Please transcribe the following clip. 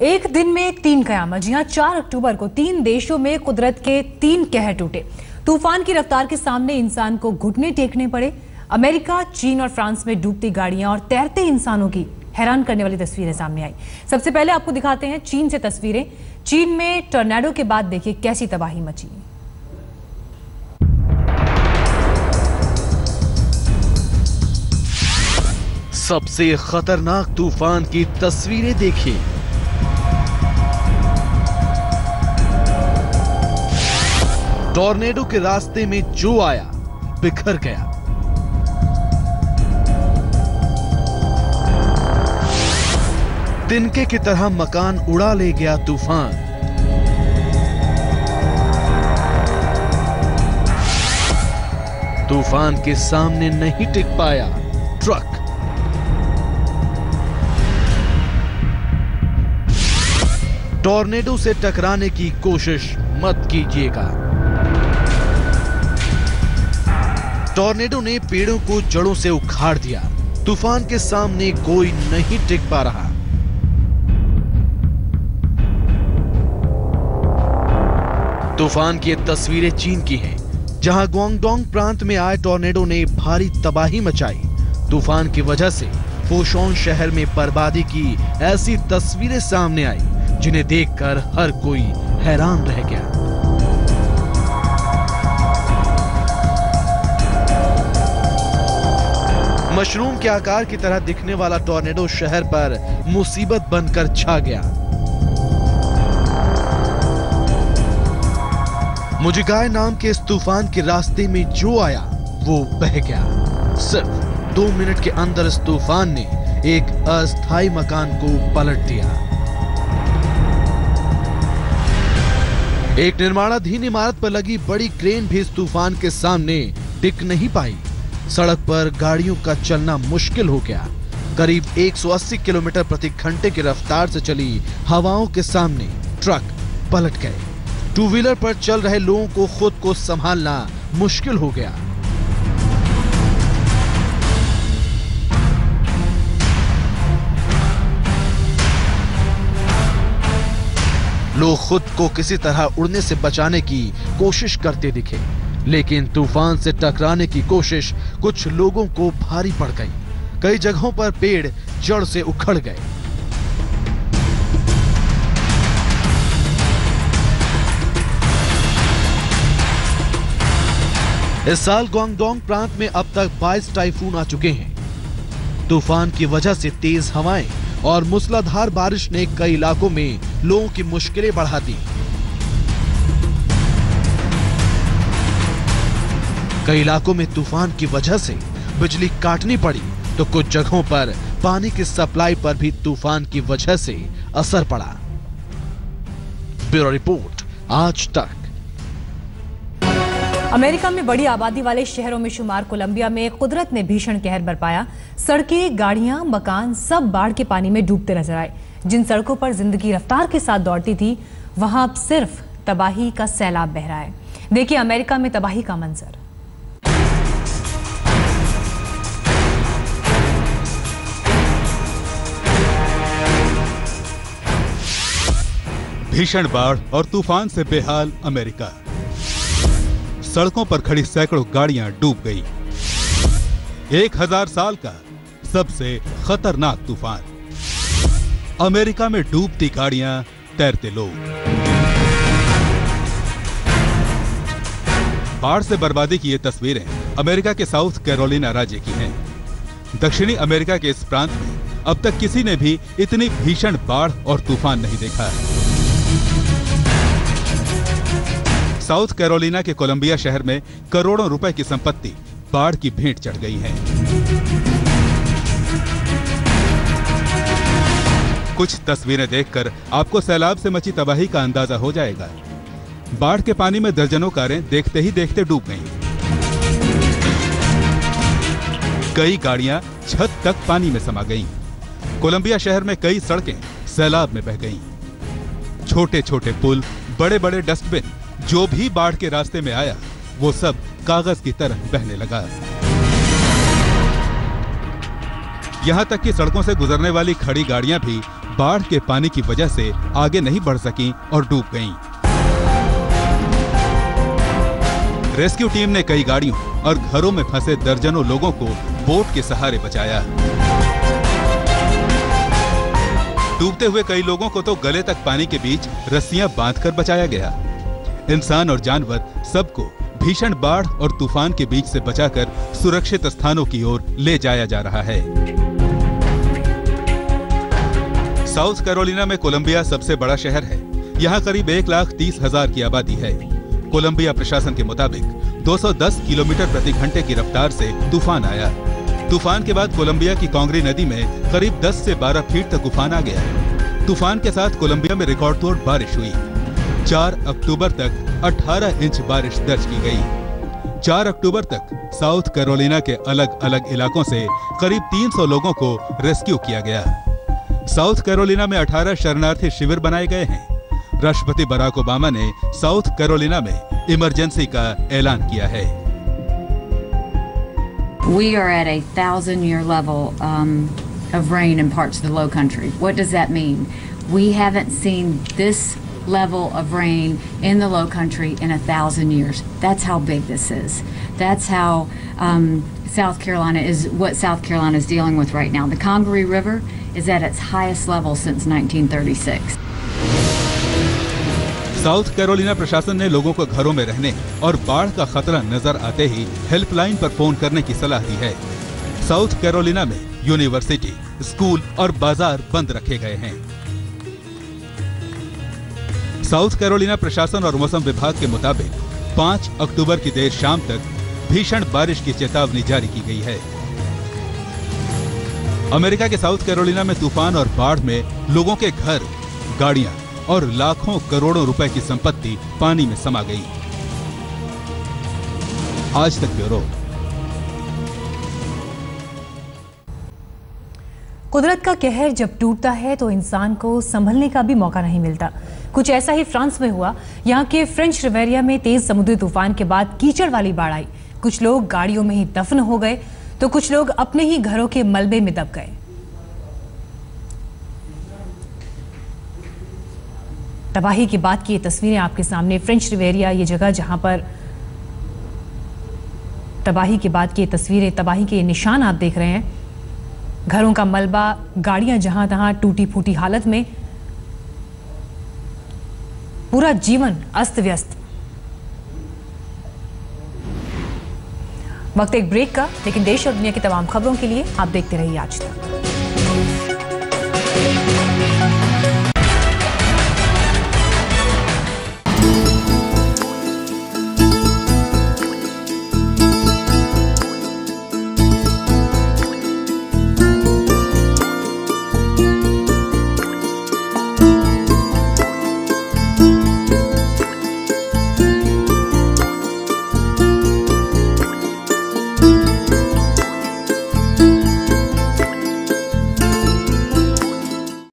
एक दिन में 3 कयामत। जी हां, 4 अक्टूबर को 3 देशों में कुदरत के 3 कहर टूटे। तूफान की रफ्तार के सामने इंसान को घुटने टेकने पड़े। अमेरिका, चीन और फ्रांस में डूबती गाड़ियां और तैरते इंसानों की हैरान करने वाली तस्वीरें सामने आई। सबसे पहले आपको दिखाते हैं चीन से तस्वीरें। चीन में टॉर्नेडो के बाद देखिए कैसी तबाही मची। सबसे खतरनाक तूफान की तस्वीरें देखिए। टॉर्नेडो के रास्ते में जो आया बिखर गया। तिनके की तरह मकान उड़ा ले गया तूफान। तूफान के सामने नहीं टिक पाया ट्रक। टॉर्नेडो से टकराने की कोशिश मत कीजिएगा। टॉर्नेडो ने पेड़ों को जड़ों से उखाड़ दिया। तूफान के सामने कोई नहीं टिक पा रहा। तूफान की ये तस्वीरें चीन की हैं, जहां ग्वांगडोंग प्रांत में आए टॉर्नेडो ने भारी तबाही मचाई। तूफान की वजह से फुशोन शहर में बर्बादी की ऐसी तस्वीरें सामने आई जिन्हें देखकर हर कोई हैरान रह गया। मशरूम के आकार की तरह दिखने वाला टॉर्नेडो शहर पर मुसीबत बनकर छा गया। मुजिगाय नाम के इस तूफान के रास्ते में जो आया वो बह गया। सिर्फ 2 मिनट के अंदर इस तूफान ने एक अस्थायी मकान को पलट दिया। एक निर्माणाधीन इमारत पर लगी बड़ी क्रेन भी इस तूफान के सामने टिक नहीं पाई। सड़क पर गाड़ियों का चलना मुश्किल हो गया। करीब 180 किलोमीटर प्रति घंटे की रफ्तार से चली हवाओं के सामने ट्रक पलट गए। 2 व्हीलर पर चल रहे लोगों को खुद को संभालना मुश्किल हो गया। लोग खुद को किसी तरह उड़ने से बचाने की कोशिश करते दिखे, लेकिन तूफान से टकराने की कोशिश कुछ लोगों को भारी पड़ गई। कई जगहों पर पेड़ जड़ से उखड़ गए। इस साल ग्वांगडोंग प्रांत में अब तक 22 टाइफून आ चुके हैं। तूफान की वजह से तेज हवाएं और मूसलाधार बारिश ने कई इलाकों में लोगों की मुश्किलें बढ़ा दी। कई इलाकों में तूफान की वजह से बिजली काटनी पड़ी, तो कुछ जगहों पर पानी की सप्लाई पर भी तूफान की वजह से असर पड़ा। ब्यूरो रिपोर्ट, आज तक। अमेरिका में बड़ी आबादी वाले शहरों में शुमार कोलंबिया में कुदरत ने भीषण कहर बरपाया। सड़कें, गाड़ियां, मकान सब बाढ़ के पानी में डूबते नजर आए। जिन सड़कों पर जिंदगी रफ्तार के साथ दौड़ती थी, वहां अब सिर्फ तबाही का सैलाब बह रहा है। देखिए अमेरिका में तबाही का मंजर। भीषण बाढ़ और तूफान से बेहाल अमेरिका। सड़कों पर खड़ी सैकड़ों गाड़ियां डूब गई। 1000 साल का सबसे खतरनाक तूफान। अमेरिका में डूबती गाड़ियां, तैरते लोग। बाढ़ से बर्बादी की ये तस्वीरें अमेरिका के साउथ कैरोलिना राज्य की हैं। दक्षिणी अमेरिका के इस प्रांत में अब तक किसी ने भी इतनी भीषण बाढ़ और तूफान नहीं देखा। साउथ कैरोलिना के कोलंबिया शहर में करोड़ों रुपए की संपत्ति बाढ़ की भेंट चढ़ गई है। कुछ तस्वीरें देखकर आपको सैलाब से मची तबाही का अंदाजा हो जाएगा। बाढ़ के पानी में दर्जनों कारें देखते ही देखते डूब गईं। कई गाड़ियां छत तक पानी में समा गईं। कोलंबिया शहर में कई सड़कें सैलाब में बह गईं। छोटे छोटे पुल, बड़े बड़े डस्टबिन, जो भी बाढ़ के रास्ते में आया वो सब कागज की तरह बहने लगा। यहां तक कि सड़कों से गुजरने वाली खड़ी गाड़ियां भी बाढ़ के पानी की वजह से आगे नहीं बढ़ सकीं और डूब गईं। रेस्क्यू टीम ने कई गाड़ियों और घरों में फंसे दर्जनों लोगों को बोट के सहारे बचाया। डूबते हुए कई लोगों को तो गले तक पानी के बीच रस्सियां बांधकर बचाया गया। इंसान और जानवर सबको भीषण बाढ़ और तूफान के बीच से बचाकर सुरक्षित स्थानों की ओर ले जाया जा रहा है। साउथ कैरोलिना में कोलंबिया सबसे बड़ा शहर है। यहाँ करीब 1,30,000 की आबादी है। कोलंबिया प्रशासन के मुताबिक 210 किलोमीटर प्रति घंटे की रफ्तार से तूफान आया। तूफान के बाद कोलंबिया की कांगरी नदी में करीब 10 से 12 फीट तक उफान आ गया। तूफान के साथ कोलंबिया में रिकॉर्ड तोड़ बारिश हुई। 4 अक्टूबर तक 18 इंच बारिश दर्ज की गई। 4 अक्टूबर तक साउथ कैरोलिना के अलग अलग इलाकों से करीब 300 लोगों को रेस्क्यू किया गया। साउथ कैरोलिना में 18 शरणार्थी शिविर बनाए गए हैं। राष्ट्रपति बराक ओबामा ने साउथ कैरोलिना में इमरजेंसी का ऐलान किया है। We are at a 1,000-year level of rain in parts of the low country. What does that mean? We haven't seen this level of rain in the low country in 1,000 years. That's how big this is. That's how South Carolina is, what South Carolina is dealing with right now. The Congaree River is at its highest level since 1936. South Carolina प्रशासन ने लोगों को घरों में रहने और बाढ़ का खतरा नजर आते ही हेल्पलाइन पर फोन करने की सलाह दी है। साउथ कैरोलिना में यूनिवर्सिटी, स्कूल और बाजार बंद रखे गए हैं। साउथ कैरोलिना प्रशासन और मौसम विभाग के मुताबिक 5 अक्टूबर की देर शाम तक भीषण बारिश की चेतावनी जारी की गई है। अमेरिका के साउथ कैरोलिना में तूफान और बाढ़ में लोगों के घर, गाड़ियां और लाखों करोड़ों रुपए की संपत्ति पानी में समा गई। आज तक ब्यूरो। कुदरत का कहर जब टूटता है तो इंसान को संभलने का भी मौका नहीं मिलता। कुछ ऐसा ही फ्रांस में हुआ। यहाँ के फ्रेंच रिवेरिया में तेज समुद्री तूफान के बाद कीचड़ वाली बाढ़ आई। कुछ लोग गाड़ियों में ही दफन हो गए तो कुछ लोग अपने ही घरों के मलबे में दब गए। तबाही के बाद की ये तस्वीरें आपके सामने। फ्रेंच रिवेरिया, ये जगह जहां पर तबाही के बाद की तस्वीरें, तबाही के निशान आप देख रहे हैं। घरों का मलबा, गाड़ियां जहां तहां टूटी फूटी हालत में, पूरा जीवन अस्त व्यस्त। वक्त एक ब्रेक का, लेकिन देश और दुनिया की तमाम खबरों के लिए आप देखते रहिए आज तक।